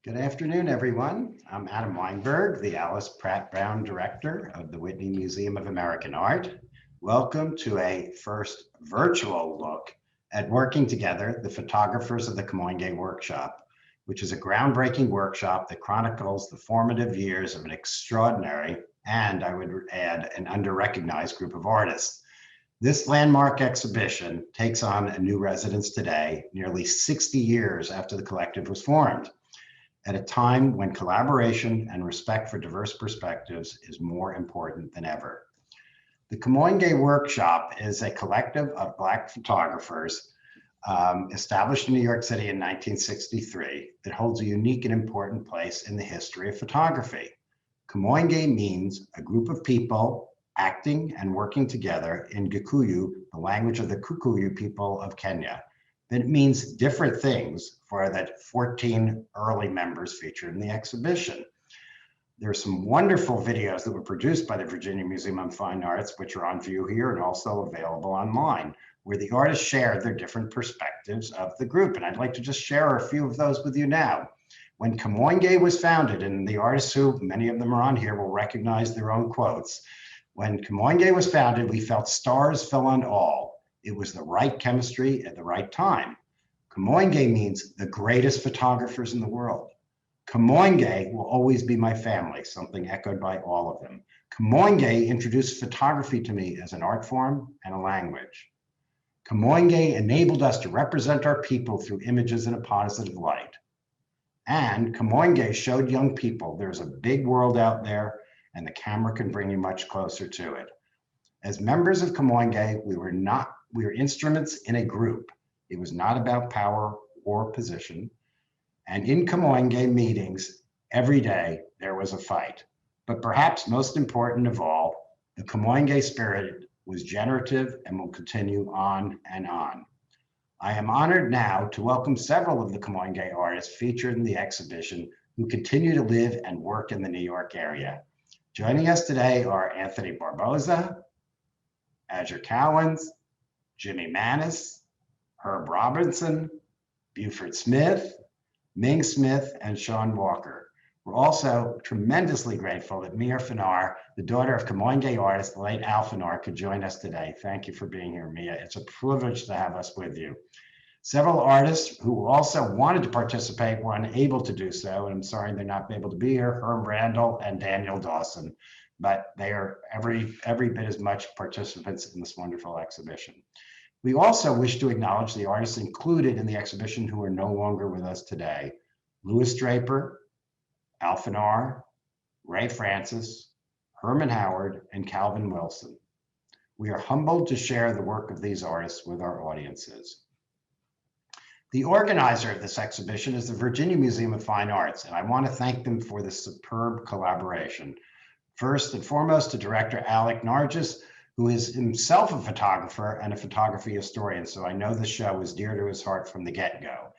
Good afternoon, everyone. I'm Adam Weinberg, the Pratt Brown Director of the Whitney Museum of American Art. Welcome to a first virtual look at Working Together, the Photographers of the Kamoinge Workshop, which is a groundbreaking workshop that chronicles the formative years of an extraordinary, and I would add, an under-recognized group of artists. This landmark exhibition takes on a new residence today, nearly 60 years after the collective was formed, at a time when collaboration and respect for diverse perspectives is more important than ever. The Kamoinge Workshop is a collective of Black photographers established in New York City in 1963 that holds a unique and important place in the history of photography. Kamoinge means a group of people acting and working together in Gikuyu, the language of the Kikuyu people of Kenya. It means different things for the 14 early members featured in the exhibition. There are some wonderful videos that were produced by the Virginia Museum of Fine Arts, which are on view here and also available online, where the artists shared their different perspectives of the group. And I'd like to just share a few of those with you now. When Kamoinge was founded, and the artists who, many of them are on here, will recognize their own quotes. When Kamoinge was founded, we felt stars fell on all. It was the right chemistry at the right time. Kamoinge means the greatest photographers in the world. Kamoinge will always be my family, something echoed by all of them. Kamoinge introduced photography to me as an art form and a language. Kamoinge enabled us to represent our people through images in a positive light. And Kamoinge showed young people there's a big world out there and the camera can bring you much closer to it. As members of Kamoinge, we were instruments in a group. It was not about power or position. And in Kamoinge meetings, every day there was a fight. But perhaps most important of all, the Kamoinge spirit was generative and will continue on and on. I am honored now to welcome several of the Kamoinge artists featured in the exhibition who continue to live and work in the New York area. Joining us today are Anthony Barboza, Azure Cowens, Jimmy Manis, Herb Robinson, Buford Smith, Ming Smith, and Sean Walker. We're also tremendously grateful that Mia Fanar, the daughter of Kamoinge artist, the late Al Fanar, could join us today. Thank you for being here, Mia. It's a privilege to have us with you. Several artists who also wanted to participate were unable to do so, and I'm sorry they're not able to be here, Herb Randall and Daniel Dawson, but they are every bit as much participants in this wonderful exhibition. We also wish to acknowledge the artists included in the exhibition who are no longer with us today: Louis Draper, Al Fanar, Ray Francis, Herman Howard, and Calvin Wilson. We are humbled to share the work of these artists with our audiences. The organizer of this exhibition is the Virginia Museum of Fine Arts, and I want to thank them for this superb collaboration. First and foremost, to Director Alec Nargis, who is himself a photographer and a photography historian, so I know the show is dear to his heart from the get-go.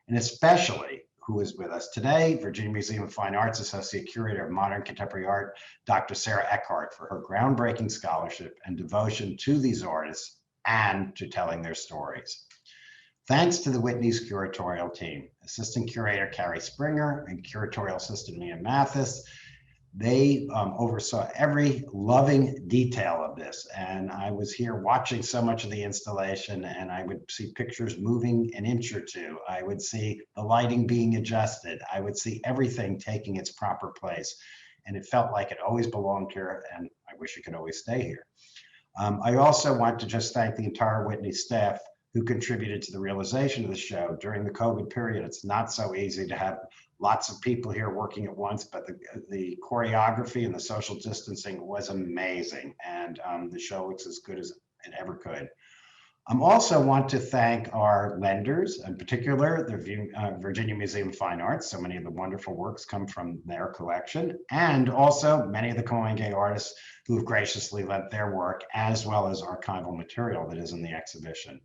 And especially, who is with us today, Virginia Museum of Fine Arts Associate Curator of Modern Contemporary Art, Dr. Sarah Eckhart, for her groundbreaking scholarship and devotion to these artists and to telling their stories. Thanks to the Whitney's curatorial team, Assistant Curator Carrie Springer and Curatorial Assistant Mia Matthias. They oversaw every loving detail of this. And I was here watching so much of the installation, and I would see pictures moving an inch or two. I would see the lighting being adjusted. I would see everything taking its proper place. And it felt like it always belonged here, and I wish it could always stay here. I also want to just thank the entire Whitney staff who contributed to the realization of the show during the COVID period. It's not so easy to have lots of people here working at once, but the choreography and the social distancing was amazing. And the show looks as good as it ever could. I also want to thank our lenders, in particular, the Virginia Museum of Fine Arts. So many of the wonderful works come from their collection, and also many of the Kamoinge artists who have graciously lent their work, as well as archival material that is in the exhibition.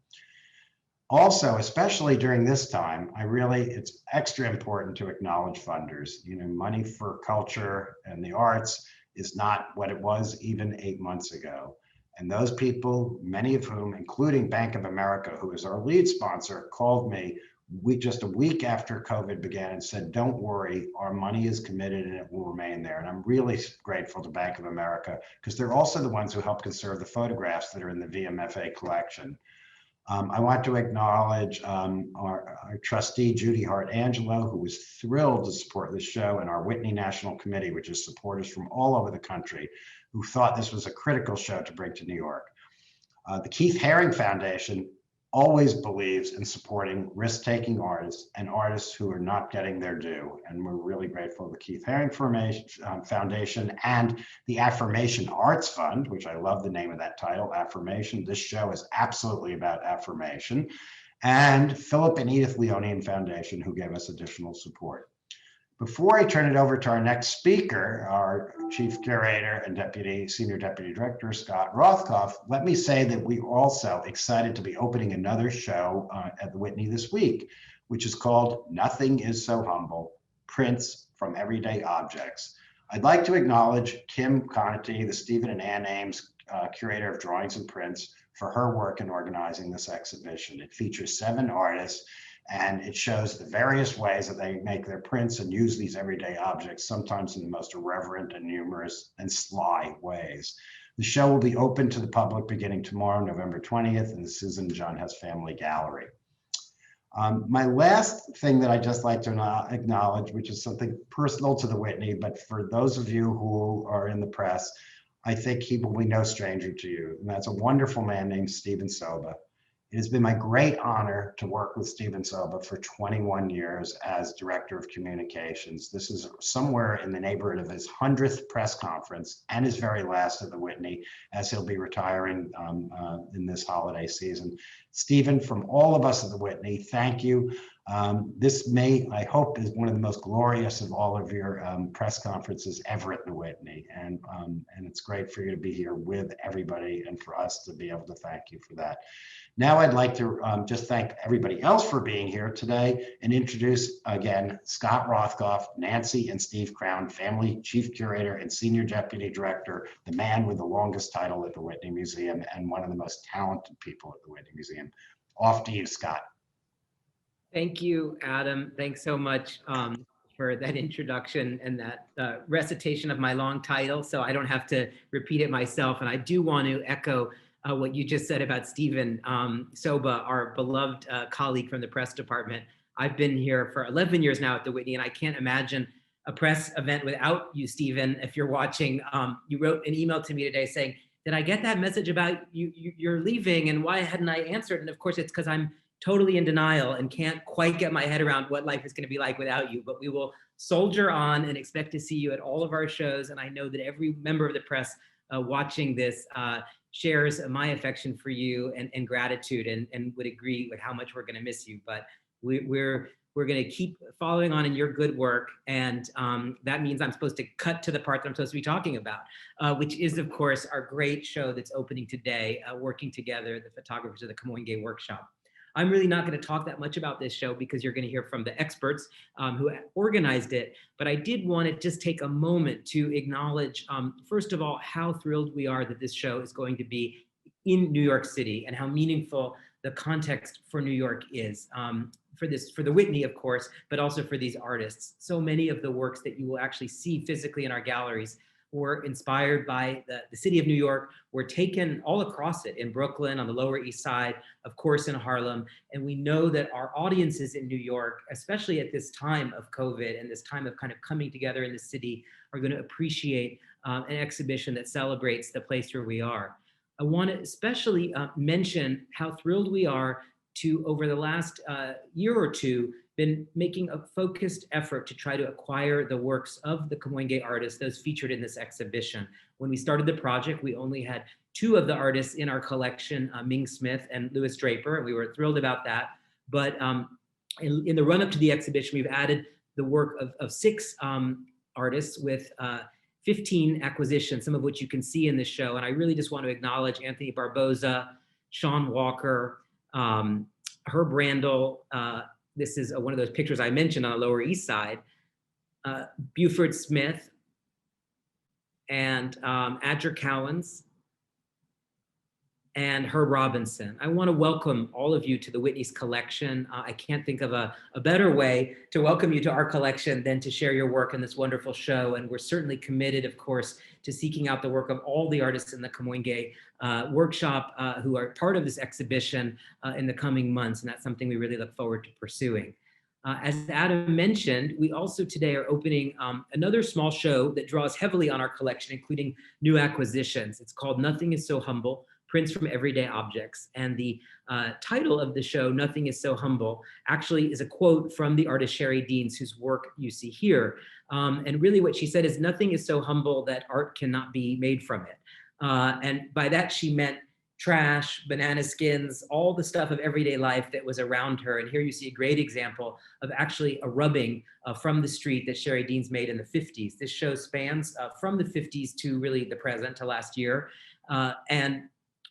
Also, especially during this time, it's extra important to acknowledge funders. You know, money for culture and the arts is not what it was even 8 months ago. And those people, many of whom, including Bank of America, who is our lead sponsor, called me we just a week after COVID began and said, don't worry, our money is committed and it will remain there. And I'm really grateful to Bank of America because they're also the ones who help conserve the photographs that are in the VMFA collection. I want to acknowledge our trustee, Judy Hart-Angelo, who was thrilled to support this show, and our Whitney National Committee, which is supporters from all over the country, who thought this was a critical show to bring to New York. The Keith Haring Foundation always believes in supporting risk-taking artists and artists who are not getting their due. And we're really grateful to the Keith Haring Foundation and the Affirmation Arts Fund, which I love the name of that title, Affirmation. This show is absolutely about affirmation. And Philip and Edith Leonian Foundation, who gave us additional support. Before I turn it over to our next speaker, our Chief Curator and Senior Deputy Director, Scott Rothkopf, let me say that we're also excited to be opening another show at the Whitney this week, which is called Nothing is So Humble, Prints from Everyday Objects. I'd like to acknowledge Kim Conity, the Stephen and Ann Ames Curator of Drawings and Prints, for her work in organizing this exhibition. It features 7 artists, and it shows the various ways that they make their prints and use these everyday objects, sometimes in the most irreverent and humorous and sly ways. The show will be open to the public beginning tomorrow, November 20th, in the Susan John Hess Family Gallery. My last thing that I'd just like to acknowledge, which is something personal to the Whitney, but for those of you who are in the press, I think he will be no stranger to you. And that's a wonderful man named Stephen Soba. It has been my great honor to work with Stephen Soba for 21 years as Director of Communications. This is somewhere in the neighborhood of his 100th press conference and his very last at the Whitney, as he'll be retiring in this holiday season. Stephen, from all of us at the Whitney, thank you. This may, I hope, is one of the most glorious of all of your press conferences ever at the Whitney. And it's great for you to be here with everybody and for us to be able to thank you for that. Now I'd like to just thank everybody else for being here today and introduce again Scott Rothkopf, Nancy and Steve Crown, Family Chief Curator and Senior Deputy Director, the man with the longest title at the Whitney Museum and one of the most talented people at the Whitney Museum. Off to you, Scott. Thank you, Adam. Thanks so much for that introduction and that recitation of my long title, so I don't have to repeat it myself. And I do want to echo what you just said about Stephen Soba, our beloved colleague from the press department. I've been here for 11 years now at the Whitney, and I can't imagine a press event without you, Stephen. If you're watching, you wrote an email to me today saying, did I get that message about you're leaving and why hadn't I answered? And of course, it's because I'm totally in denial and can't quite get my head around what life is going to be like without you. But we will soldier on and expect to see you at all of our shows. And I know that every member of the press watching this shares my affection for you and gratitude and would agree with how much we're going to miss you. But we're going to keep following on in your good work. And that means I'm supposed to cut to the part that I'm supposed to be talking about, which is, of course, our great show that's opening today, Working Together, the photographers of the Kamoinge Workshop. I'm really not going to talk that much about this show because you're going to hear from the experts who organized it. But I did want to just take a moment to acknowledge, first of all, how thrilled we are that this show is going to be in New York City and how meaningful the context for New York is for the Whitney, of course, but also for these artists. So many of the works that you will actually see physically in our galleries were inspired by the city of New York, were taken all across it, in Brooklyn, on the Lower East Side, of course in Harlem. And we know that our audiences in New York, especially at this time of COVID and this time of kind of coming together in the city, are going to appreciate an exhibition that celebrates the place where we are. I want to especially mention how thrilled we are to, over the last year or two, been making a focused effort to try to acquire the works of the Kamoinge artists, those featured in this exhibition. When we started the project, we only had 2 of the artists in our collection, Ming Smith and Louis Draper, and we were thrilled about that. But in the run-up to the exhibition, we've added the work of 6 artists with 15 acquisitions, some of which you can see in this show. And I really just want to acknowledge Anthony Barboza, Sean Walker, Herb Randall. This is one of those pictures I mentioned on the Lower East Side. Buford Smith and Adger Cowens. and Herb Robinson. I want to welcome all of you to the Whitney's collection. I can't think of a better way to welcome you to our collection than to share your work in this wonderful show. And we're certainly committed, of course, to seeking out the work of all the artists in the Kamoinge Workshop who are part of this exhibition in the coming months. And that's something we really look forward to pursuing. As Adam mentioned, we also today are opening another small show that draws heavily on our collection, including new acquisitions. It's called Nothing is So Humble, Prints from Everyday Objects. And the title of the show, Nothing is So Humble, actually is a quote from the artist Sherry Deans, whose work you see here. And really what she said is, nothing is so humble that art cannot be made from it. And by that she meant trash, banana skins, all the stuff of everyday life that was around her. And here you see a great example of actually a rubbing from the street that Sherry Deans made in the 50s. This show spans from the 50s to really the present, to last year. And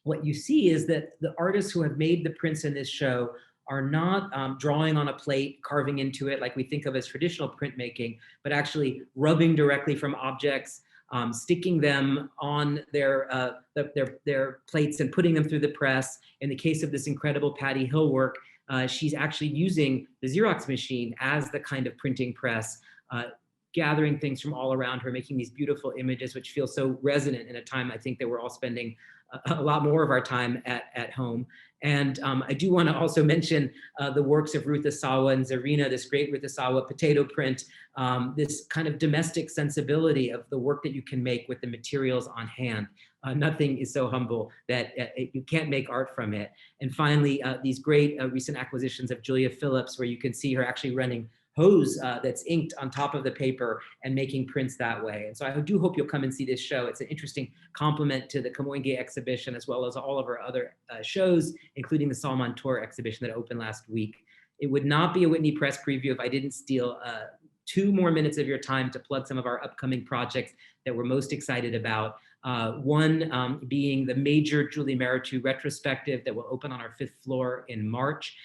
what you see is that the artists who have made the prints in this show are not drawing on a plate, carving into it like we think of as traditional printmaking, but actually rubbing directly from objects, sticking them on their plates and putting them through the press. In the case of this incredible Patty Hill work, she's actually using the Xerox machine as the kind of printing press, gathering things from all around her, making these beautiful images, which feel so resonant in a time I think that we're all spending a lot more of our time at home. And I do want to also mention the works of Ruth Asawa and Zarina, this great Ruth Asawa potato print, this kind of domestic sensibility of the work that you can make with the materials on hand. Nothing is so humble that you can't make art from it. And finally, these great recent acquisitions of Julia Phillips, where you can see her actually running hose that's inked on top of the paper and making prints that way. And so I do hope you'll come and see this show. It's an interesting complement to the Kamoinge exhibition, as well as all of our other shows, including the Salman Tour exhibition that opened last week. It would not be a Whitney Press preview if I didn't steal 2 more minutes of your time to plug some of our upcoming projects that we're most excited about. One being the major Julie Meritou retrospective that will open on our 5th floor in March.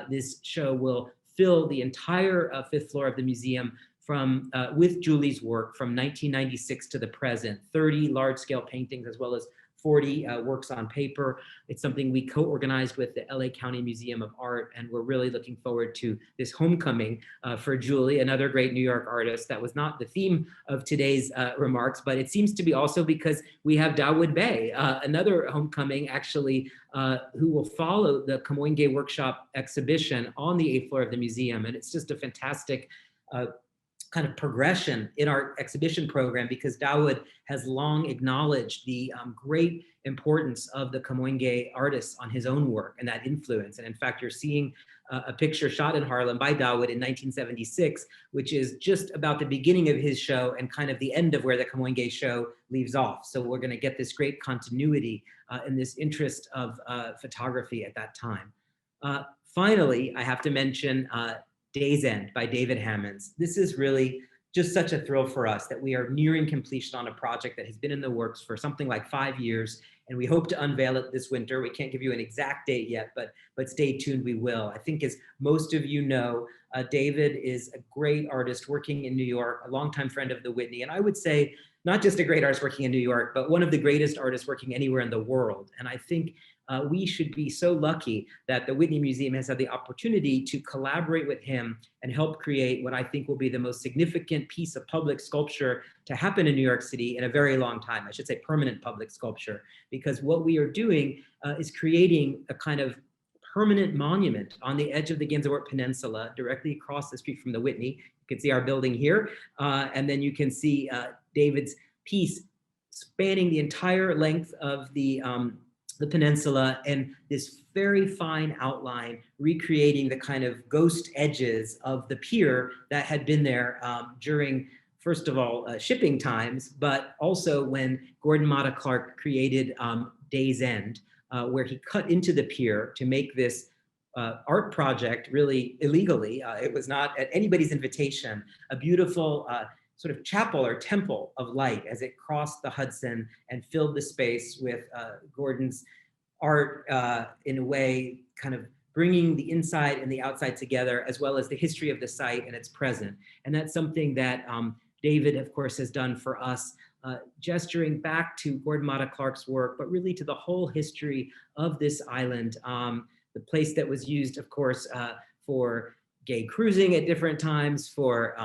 This show will fill the entire 5th floor of the museum from with Julie's work from 1996 to the present, 30 large-scale paintings as well as 40 works on paper. It's something we co-organized with the LA County Museum of Art, and we're really looking forward to this homecoming for Julie, another great New York artist. That was not the theme of today's remarks, but it seems to be also because we have Dawood Bey, another homecoming actually, who will follow the Kamoinge Workshop exhibition on the 8th floor of the museum. And it's just a fantastic kind of progression in our exhibition program, because Dawood has long acknowledged the great importance of the Kamoinge artists on his own work and that influence. And in fact, you're seeing a picture shot in Harlem by Dawood in 1976, which is just about the beginning of his show and kind of the end of where the Kamoinge show leaves off. So we're going to get this great continuity in this interest of photography at that time. Finally, I have to mention Day's End by David Hammonds. This is really just such a thrill for us that we are nearing completion on a project that has been in the works for something like 5 years, and we hope to unveil it this winter. We can't give you an exact date yet, but stay tuned, we will. I think, as most of you know, David is a great artist working in New York, a longtime friend of the Whitney, and I would say not just a great artist working in New York, but one of the greatest artists working anywhere in the world. And I think we should be so lucky that the Whitney Museum has had the opportunity to collaborate with him and help create what I think will be the most significant piece of public sculpture to happen in New York City in a very long time. I should say permanent public sculpture, because what we are doing is creating a kind of permanent monument on the edge of the Ginzburg Peninsula, directly across the street from the Whitney. You can see our building here, and then you can see David's piece spanning the entire length of the peninsula, and this very fine outline recreating the kind of ghost edges of the pier that had been there during, first of all, shipping times, but also when Gordon Matta Clark created Day's End, where he cut into the pier to make this art project really illegally. It was not at anybody's invitation, a beautiful sort of chapel or temple of light as it crossed the Hudson and filled the space with Gordon's art in a way kind of bringing the inside and the outside together, as well as the history of the site and its present. And that's something that David, of course, has done for us gesturing back to Gordon Matta Clark's work, but really to the whole history of this island, the place that was used, of course, for gay cruising at different times, for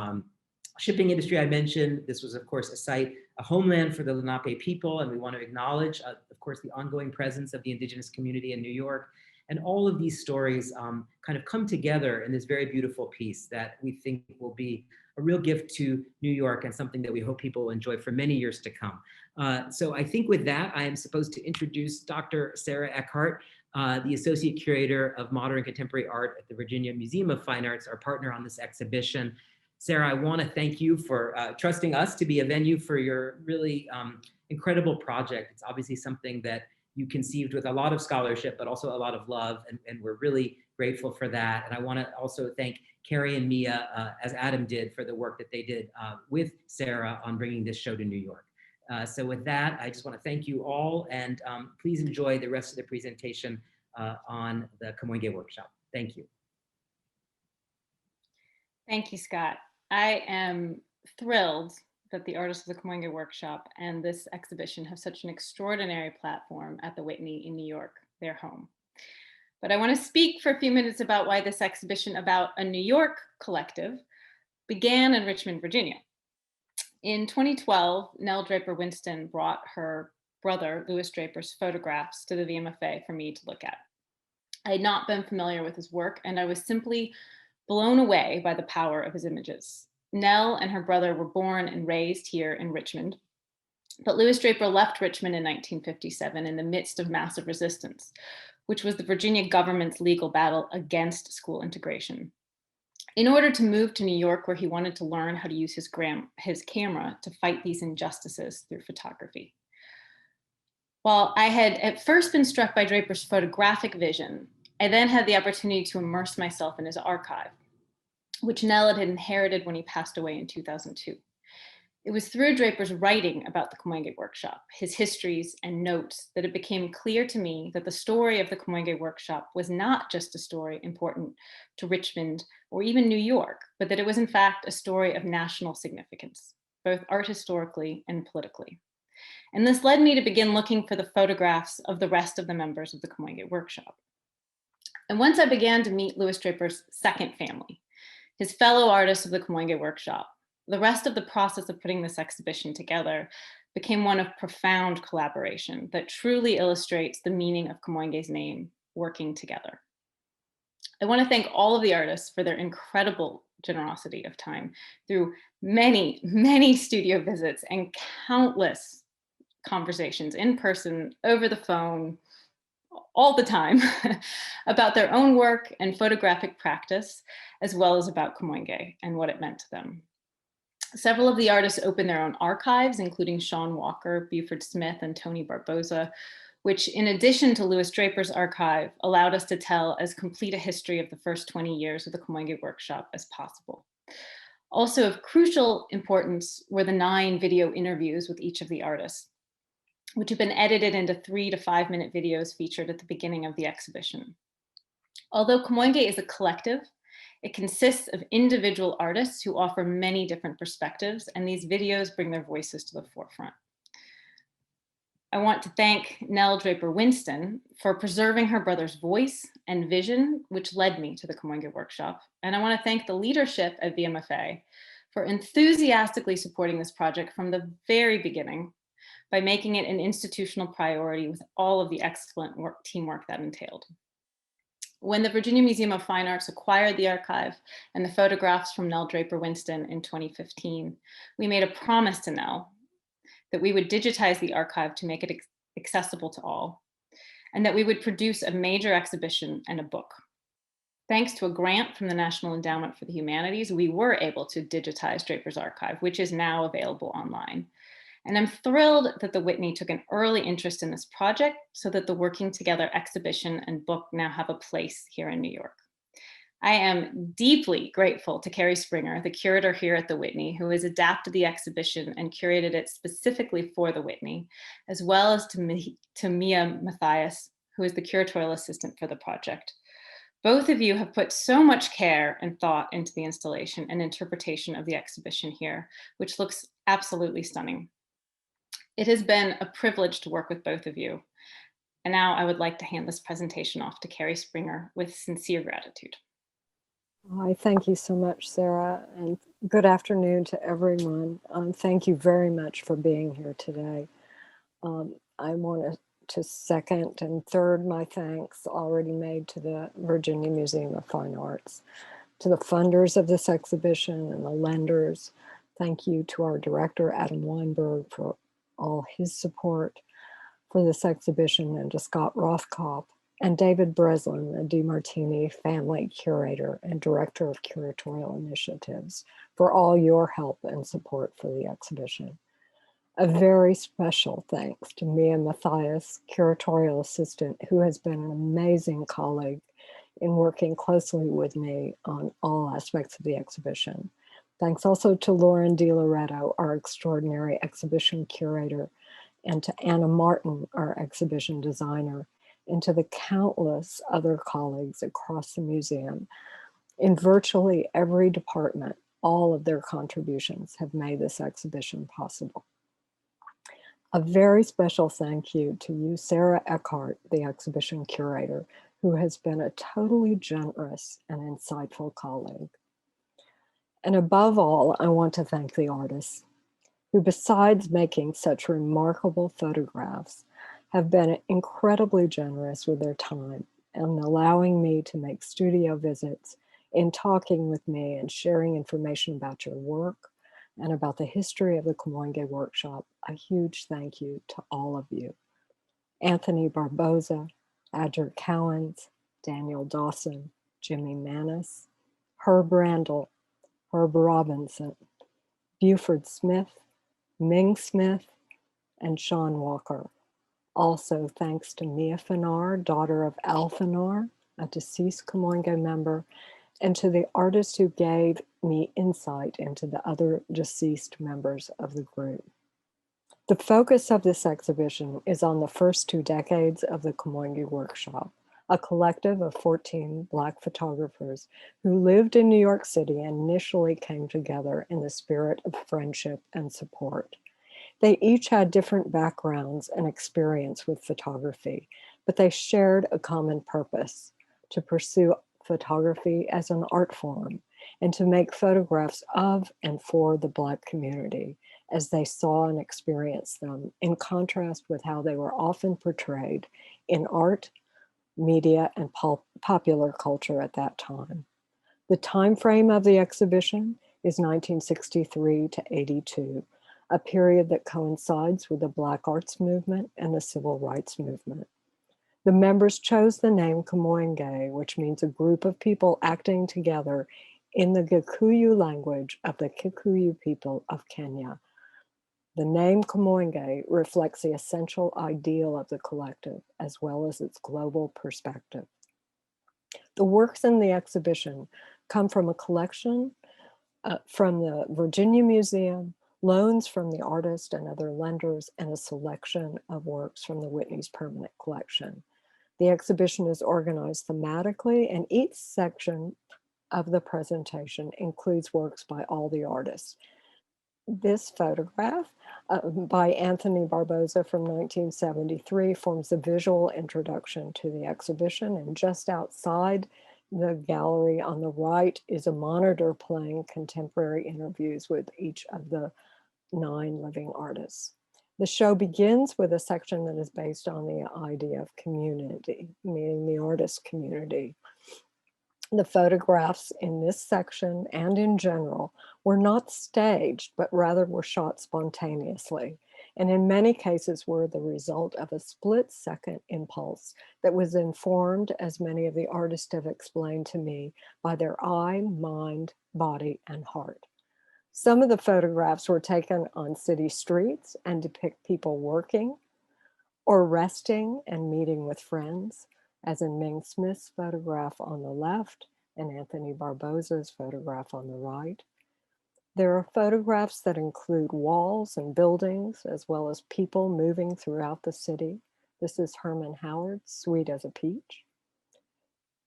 shipping industry I mentioned. This was, of course, a site, a homeland for the Lenape people, and we want to acknowledge, of course, the ongoing presence of the indigenous community in New York. And all of these stories kind of come together in this very beautiful piece that we think will be a real gift to New York and something that we hope people will enjoy for many years to come. So I think with that, I am supposed to introduce Dr. Sarah Eckhart, the Associate Curator of Modern and Contemporary Art at the Virginia Museum of Fine Arts, our partner on this exhibition. Sarah, I want to thank you for trusting us to be a venue for your really incredible project. It's obviously something that you conceived with a lot of scholarship, but also a lot of love, and we're really grateful for that. And I want to also thank Carrie and Mia, as Adam did, for the work that they did with Sarah on bringing this show to New York. So with that, I just want to thank you all, and please enjoy the rest of the presentation on the Kamoinge Workshop. Thank you. Thank you, Scott. I am thrilled that the artists of the Kamoinge Workshop and this exhibition have such an extraordinary platform at the Whitney in New York, their home. But I want to speak for a few minutes about why this exhibition about a New York collective began in Richmond, Virginia. In 2012, Nell Draper Winston brought her brother, Louis Draper's photographs to the VMFA for me to look at. I had not been familiar with his work, and I was simply blown away by the power of his images. Nell and her brother were born and raised here in Richmond, but Louis Draper left Richmond in 1957 in the midst of massive resistance, which was the Virginia government's legal battle against school integration. In order to move to New York, where he wanted to learn how to use his camera to fight these injustices through photography. While I had at first been struck by Draper's photographic vision, I then had the opportunity to immerse myself in his archive, which Nell had inherited when he passed away in 2002. It was through Draper's writing about the Kamoinge Workshop, his histories and notes, that it became clear to me that the story of the Kamoinge Workshop was not just a story important to Richmond or even New York, but that it was in fact a story of national significance, both art historically and politically. And this led me to begin looking for the photographs of the rest of the members of the Kamoinge Workshop. And once I began to meet Louis Draper's second family, his fellow artists of the Kamoinge Workshop, the rest of the process of putting this exhibition together became one of profound collaboration that truly illustrates the meaning of Kamoinge's name, working together. I want to thank all of the artists for their incredible generosity of time through many, many studio visits and countless conversations in person, over the phone, all the time about their own work and photographic practice, as well as about Kamoinge and what it meant to them. Several of the artists opened their own archives, including Sean Walker, Buford Smith, and Tony Barboza, which, in addition to Louis Draper's archive, allowed us to tell as complete a history of the first 20 years of the Kamoinge Workshop as possible. Also of crucial importance were the 9 video interviews with each of the artists, which have been edited into 3 to 5 minute videos featured at the beginning of the exhibition. Although Kamoinge is a collective, it consists of individual artists who offer many different perspectives, and these videos bring their voices to the forefront. I want to thank Nell Draper Winston for preserving her brother's voice and vision, which led me to the Kamoinge Workshop. And I want to thank the leadership at VMFA for enthusiastically supporting this project from the very beginning by making it an institutional priority with all of the excellent teamwork that entailed. When the Virginia Museum of Fine Arts acquired the archive and the photographs from Nell Draper Winston in 2015, we made a promise to Nell that we would digitize the archive to make it accessible to all, and that we would produce a major exhibition and a book. Thanks to a grant from the National Endowment for the Humanities, we were able to digitize Draper's archive, which is now available online. And I'm thrilled that the Whitney took an early interest in this project so that the Working Together exhibition and book now have a place here in New York. I am deeply grateful to Carrie Springer, the curator here at the Whitney, who has adapted the exhibition and curated it specifically for the Whitney, as well as to Mia Matthias, who is the curatorial assistant for the project. Both of you have put so much care and thought into the installation and interpretation of the exhibition here, which looks absolutely stunning. It has been a privilege to work with both of you. And now I would like to hand this presentation off to Carrie Springer with sincere gratitude. I thank you so much, Sarah, and good afternoon to everyone. Thank you very much for being here today. I want to second and third my thanks already made to the Virginia Museum of Fine Arts, to the funders of this exhibition and the lenders. Thank you to our director, Adam Weinberg, for all his support for this exhibition, and to Scott Rothkopf and David Breslin, the DiMartini family curator and director of curatorial initiatives, for all your help and support for the exhibition. A very special thanks to Mia Matthias, curatorial assistant, who has been an amazing colleague in working closely with me on all aspects of the exhibition. Thanks also to Lauren DiLoretto, our extraordinary exhibition curator, and to Anna Martin, our exhibition designer, and to the countless other colleagues across the museum. In virtually every department, all of their contributions have made this exhibition possible. A very special thank you to you, Sarah Eckhart, the exhibition curator, who has been a totally generous and insightful colleague. And above all, I want to thank the artists, who, besides making such remarkable photographs, have been incredibly generous with their time and allowing me to make studio visits, in talking with me and sharing information about your work and about the history of the Kamoinge Workshop. A huge thank you to all of you. Anthony Barboza, Adger Cowens, Daniel Dawson, Jimmy Manis, Herb Randall, Herb Robinson, Buford Smith, Ming Smith, and Sean Walker. Also, thanks to Mia Fanar, daughter of Al Fanar, a deceased Kamoinge member, and to the artists who gave me insight into the other deceased members of the group. The focus of this exhibition is on the first 2 decades of the Kamoinge Workshop, a collective of 14 Black photographers who lived in New York City and initially came together in the spirit of friendship and support. They each had different backgrounds and experience with photography, but they shared a common purpose: to pursue photography as an art form and to make photographs of and for the Black community as they saw and experienced them, in contrast with how they were often portrayed in art, media, and popular culture at that time. The time frame of the exhibition is 1963 to 82, a period that coincides with the Black arts movement and the civil rights movement. The members chose the name Kamoinge, which means a group of people acting together in the Gikuyu language of the Kikuyu people of Kenya. The name Kamoinge reflects the essential ideal of the collective, as well as its global perspective. The works in the exhibition come from a collection from the Virginia Museum, loans from the artist and other lenders, and a selection of works from the Whitney's permanent collection. The exhibition is organized thematically, and each section of the presentation includes works by all the artists. This photograph by Anthony Barboza from 1973 forms a visual introduction to the exhibition, and just outside the gallery on the right is a monitor playing contemporary interviews with each of the 9 living artists. The show begins with a section that is based on the idea of community, meaning the artist community. The photographs in this section and in general were not staged, but rather were shot spontaneously, and in many cases were the result of a split-second impulse that was informed, as many of the artists have explained to me, by their eye, mind, body, and heart. Some of the photographs were taken on city streets and depict people working or resting and meeting with friends, as in Ming Smith's photograph on the left and Anthony Barboza's photograph on the right. There are photographs that include walls and buildings, as well as people moving throughout the city. This is Herman Howard's Sweet as a Peach.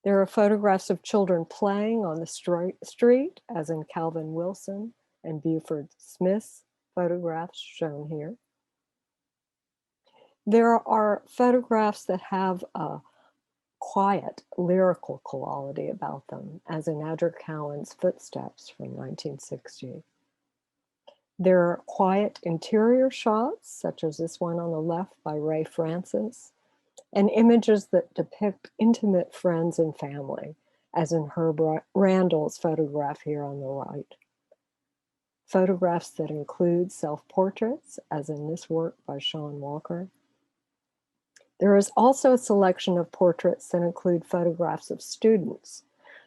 There are photographs of children playing on the street, as in Calvin Wilson and Buford Smith's photographs shown here. There are photographs that have a quiet, lyrical quality about them, as in Adric Cowan's Footsteps from 1960. There are quiet interior shots, such as this one on the left by Ray Francis, and images that depict intimate friends and family, as in Herb Randall's photograph here on the right. Photographs that include self-portraits, as in this work by Sean Walker. There is also a selection of portraits that include photographs of students.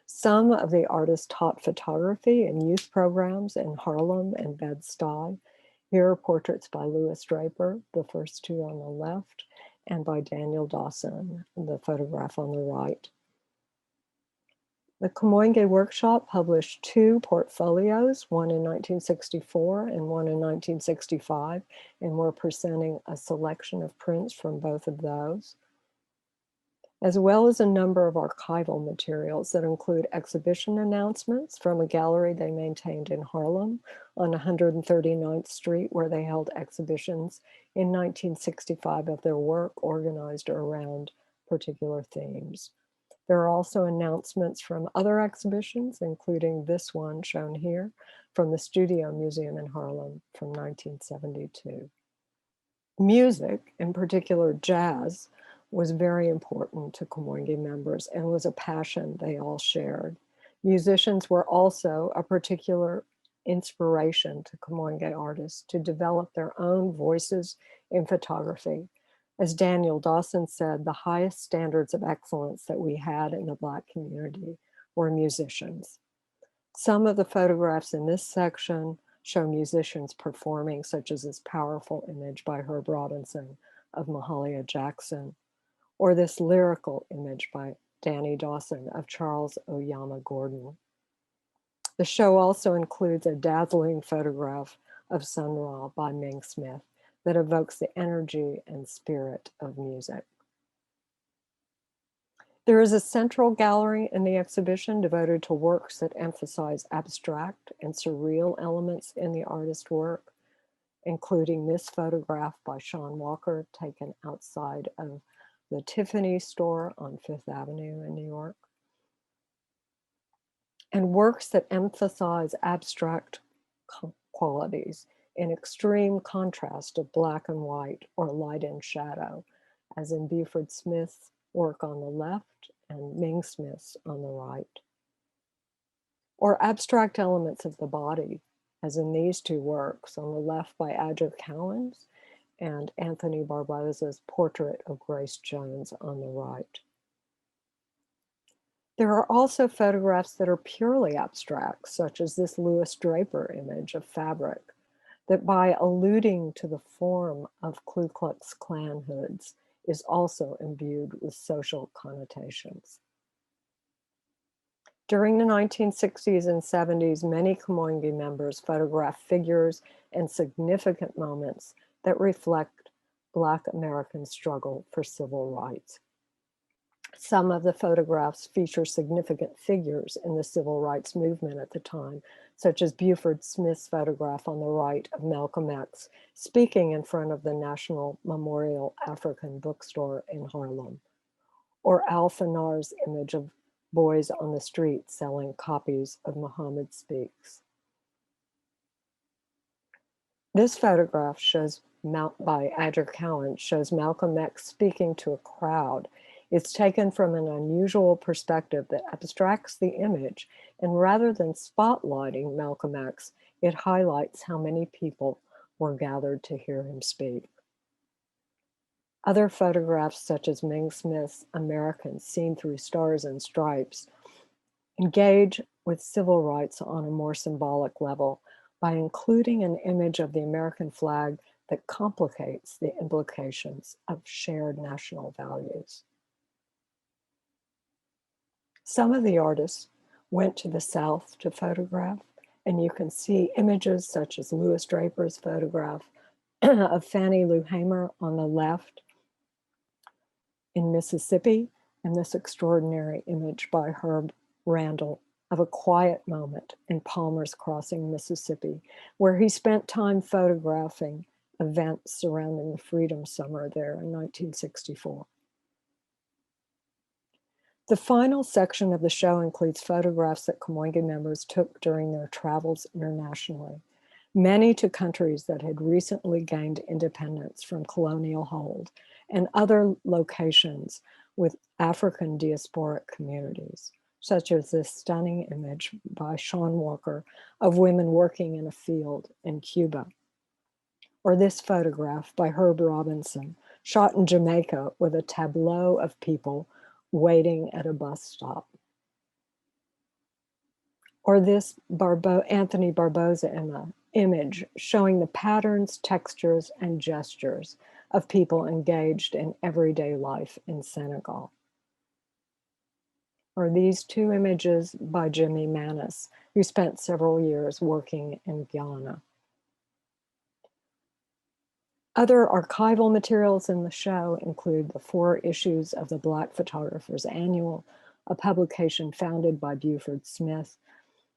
Some of the artists taught photography in youth programs in Harlem and Bed-Stuy. Here are portraits by Louis Draper, the first two on the left, and by Daniel Dawson, the photograph on the right. The Kamoinge Workshop published two portfolios, one in 1964 and one in 1965, and we're presenting a selection of prints from both of those, as well as a number of archival materials that include exhibition announcements from a gallery they maintained in Harlem on 139th Street, where they held exhibitions in 1965 of their work organized around particular themes. There are also announcements from other exhibitions, including this one shown here from the Studio Museum in Harlem from 1972. Music, in particular jazz, was very important to Kamoinge members and was a passion they all shared. Musicians were also a particular inspiration to Kamoinge artists to develop their own voices in photography. As Daniel Dawson said, the highest standards of excellence that we had in the Black community were musicians. Some of the photographs in this section show musicians performing, such as this powerful image by Herb Robinson of Mahalia Jackson, or this lyrical image by Danny Dawson of Charles Oyama Gordon. The show also includes a dazzling photograph of Sun Ra by Ming Smith that evokes the energy and spirit of music. There is a central gallery in the exhibition devoted to works that emphasize abstract and surreal elements in the artist's work, including this photograph by Sean Walker taken outside of the Tiffany store on Fifth Avenue in New York, and works that emphasize abstract qualities in extreme contrast of black and white or light and shadow, as in Buford Smith's work on the left and Ming Smith's on the right. Or abstract elements of the body, as in these two works, on the left by Adric Cowan's and Anthony Barboza's portrait of Grace Jones on the right. There are also photographs that are purely abstract, such as this Louis Draper image of fabric, that by alluding to the form of Ku Klux Klan hoods is also imbued with social connotations. During the 1960s and 70s, many Kamoinge members photographed figures and significant moments that reflect Black American struggle for civil rights. Some of the photographs feature significant figures in the civil rights movement at the time, such as Buford Smith's photograph on the right of Malcolm X speaking in front of the National Memorial African Bookstore in Harlem, or Al Fanar's image of boys on the street selling copies of Muhammad Speaks. This photograph by Adric Cowan shows Malcolm X speaking to a crowd. It's taken from an unusual perspective that abstracts the image, and rather than spotlighting Malcolm X, it highlights how many people were gathered to hear him speak. Other photographs, such as Ming Smith's Americans Seen Through Stars and Stripes, engage with civil rights on a more symbolic level by including an image of the American flag that complicates the implications of shared national values. Some of the artists went to the South to photograph, and you can see images such as Louis Draper's photograph of Fannie Lou Hamer on the left in Mississippi, and this extraordinary image by Herb Randall of a quiet moment in Palmer's Crossing, Mississippi, where he spent time photographing events surrounding the Freedom Summer there in 1964. The final section of the show includes photographs that Kamoinge members took during their travels internationally, many to countries that had recently gained independence from colonial hold, and other locations with African diasporic communities, such as this stunning image by Sean Walker of women working in a field in Cuba, or this photograph by Herb Robinson, shot in Jamaica with a tableau of people waiting at a bus stop. Or this Anthony Barboza image showing the patterns, textures, and gestures of people engaged in everyday life in Senegal. Or these two images by Jimmy Manis, who spent several years working in Guyana. Other archival materials in the show include the 4 issues of the Black Photographers Annual, a publication founded by Buford Smith.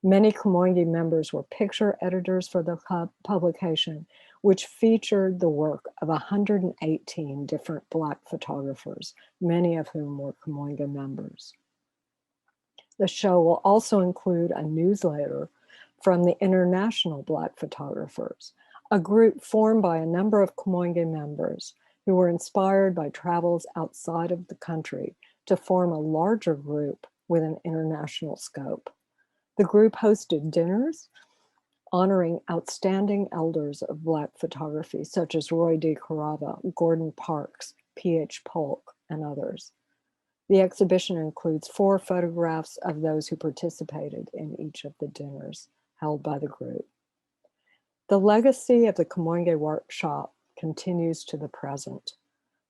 Many Kamoinge members were picture editors for the publication, which featured the work of 118 different Black photographers, many of whom were Kamoinge members. The show will also include a newsletter from the International Black Photographers, a group formed by a number of Kamoinge members who were inspired by travels outside of the country to form a larger group with an international scope. The group hosted dinners honoring outstanding elders of Black photography, such as Roy D. Carava, Gordon Parks, P.H. Polk, and others. The exhibition includes 4 photographs of those who participated in each of the dinners held by the group. The legacy of the Kamoinge Workshop continues to the present.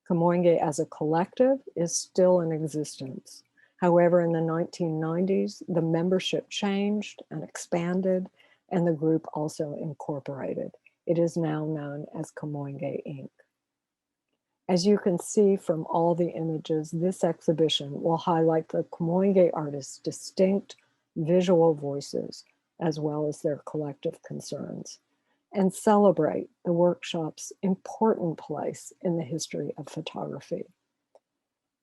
Kamoinge as a collective is still in existence. However, in the 1990s, the membership changed and expanded, and the group also incorporated. It is now known as Kamoinge Inc. As you can see from all the images, this exhibition will highlight the Kamoinge artists' distinct visual voices, as well as their collective concerns, and celebrate the workshop's important place in the history of photography.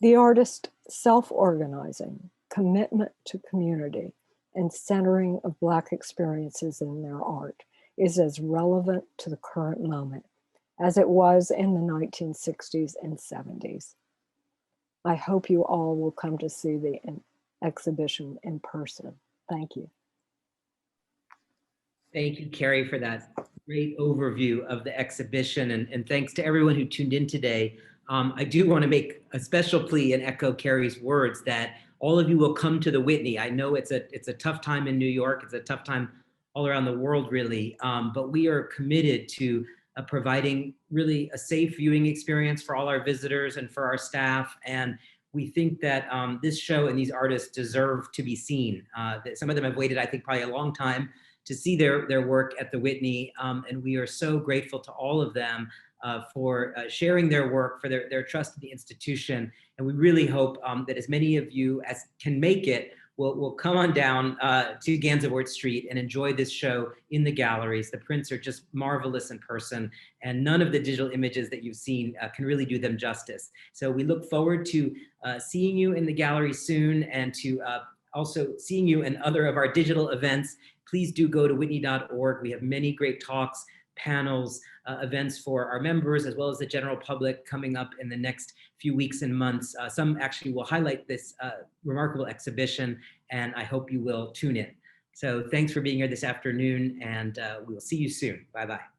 The artist's self-organizing, commitment to community, and centering of Black experiences in their art is as relevant to the current moment as it was in the 1960s and 70s. I hope you all will come to see the exhibition in person. Thank you. Thank you, Carrie, for that great overview of the exhibition, and thanks to everyone who tuned in today. I do want to make a special plea and echo Carrie's words that all of you will come to the Whitney. I know it's a tough time in New York. It's a tough time all around the world, really, but we are committed to providing really a safe viewing experience for all our visitors and for our staff. And we think that this show and these artists deserve to be seen. Some of them have waited, I think, probably a long time to see their work at the Whitney. And we are so grateful to all of them for sharing their work, for their trust in the institution. And we really hope that as many of you as can make it will come on down to Gansevoort Street and enjoy this show in the galleries. The prints are just marvelous in person, and none of the digital images that you've seen can really do them justice. So we look forward to seeing you in the gallery soon, and to also seeing you in other of our digital events. Please do go to whitney.org. We have many great talks, panels, events for our members, as well as the general public coming up in the next few weeks and months. Some actually will highlight this remarkable exhibition, and I hope you will tune in. So thanks for being here this afternoon, and we will see you soon. Bye-bye.